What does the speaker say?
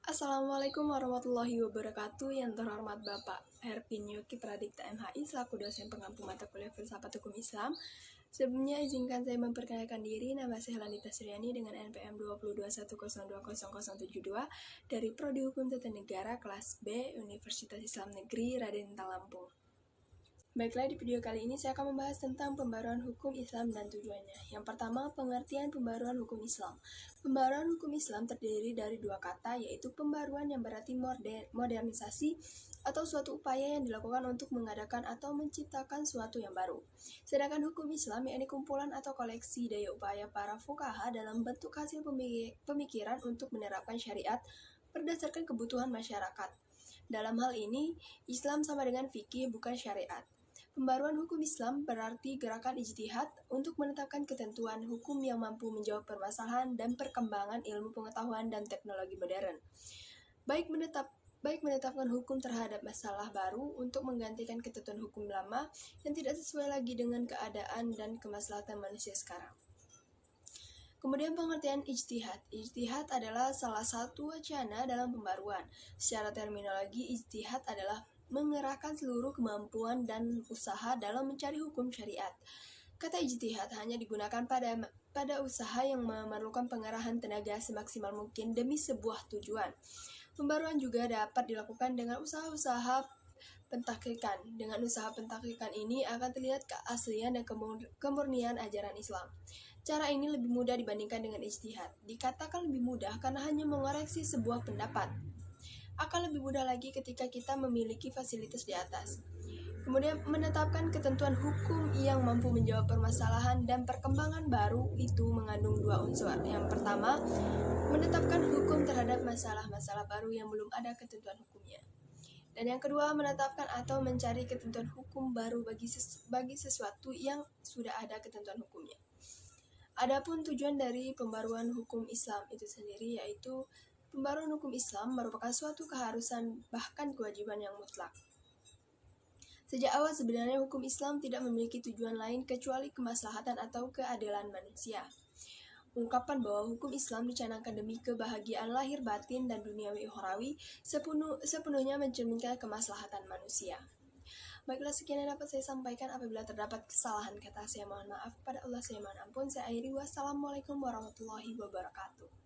Assalamualaikum warahmatullahi wabarakatuh. Yang terhormat Bapak Herpin Yoki Pradipta MHI selaku dosen pengampu mata kuliah Filsafat Hukum Islam. Sebelumnya izinkan saya memperkenalkan diri. Nama saya Lanita Suryani dengan NPM 2021020072 dari Prodi Hukum Tata Negara kelas B Universitas Islam Negeri Raden Intan Lampung. Baiklah, di video kali ini saya akan membahas tentang pembaruan hukum Islam dan tujuannya. Yang pertama, pengertian pembaruan hukum Islam. Pembaruan hukum Islam terdiri dari dua kata, yaitu pembaruan yang berarti modernisasi atau suatu upaya yang dilakukan untuk mengadakan atau menciptakan suatu yang baru. Sedangkan hukum Islam yakni kumpulan atau koleksi daya upaya para fuqaha dalam bentuk hasil pemikiran untuk menerapkan syariat berdasarkan kebutuhan masyarakat. Dalam hal ini, Islam sama dengan fikih bukan syariat. Pembaruan hukum Islam berarti gerakan ijtihad untuk menetapkan ketentuan hukum yang mampu menjawab permasalahan dan perkembangan ilmu pengetahuan dan teknologi modern. Baik menetapkan hukum terhadap masalah baru untuk menggantikan ketentuan hukum lama yang tidak sesuai lagi dengan keadaan dan kemaslahatan manusia sekarang. Kemudian pengertian ijtihad. Ijtihad adalah salah satu wacana dalam pembaruan. Secara terminologi, ijtihad adalah mengerahkan seluruh kemampuan dan usaha dalam mencari hukum syariat. Kata ijtihad hanya digunakan pada usaha yang memerlukan pengerahan tenaga semaksimal mungkin demi sebuah tujuan. Pembaruan juga dapat dilakukan dengan usaha-usaha pentahqiqan. Dengan usaha pentahqiqan ini akan terlihat keaslian dan kemurnian ajaran Islam. Cara ini lebih mudah dibandingkan dengan ijtihad. Dikatakan lebih mudah karena hanya mengoreksi sebuah pendapat. Akan lebih mudah lagi ketika kita memiliki fasilitas di atas. Kemudian menetapkan ketentuan hukum yang mampu menjawab permasalahan dan perkembangan baru itu mengandung dua unsur. Yang pertama, menetapkan hukum terhadap masalah-masalah baru yang belum ada ketentuan hukumnya. Dan yang kedua, menetapkan atau mencari ketentuan hukum baru bagi sesuatu yang sudah ada ketentuan hukumnya. Adapun tujuan dari pembaruan hukum Islam itu sendiri yaitu pembaruan hukum Islam merupakan suatu keharusan bahkan kewajiban yang mutlak. Sejak awal sebenarnya hukum Islam tidak memiliki tujuan lain kecuali kemaslahatan atau keadilan manusia. Ungkapan bahwa hukum Islam dicanangkan demi kebahagiaan lahir batin dan duniawi ukhrawi sepenuhnya mencerminkan kemaslahatan manusia. Baiklah, sekian yang dapat saya sampaikan. Apabila terdapat kesalahan kata, saya mohon maaf. Pada Allah saya mohon ampun. Saya akhiri. Wassalamualaikum warahmatullahi wabarakatuh.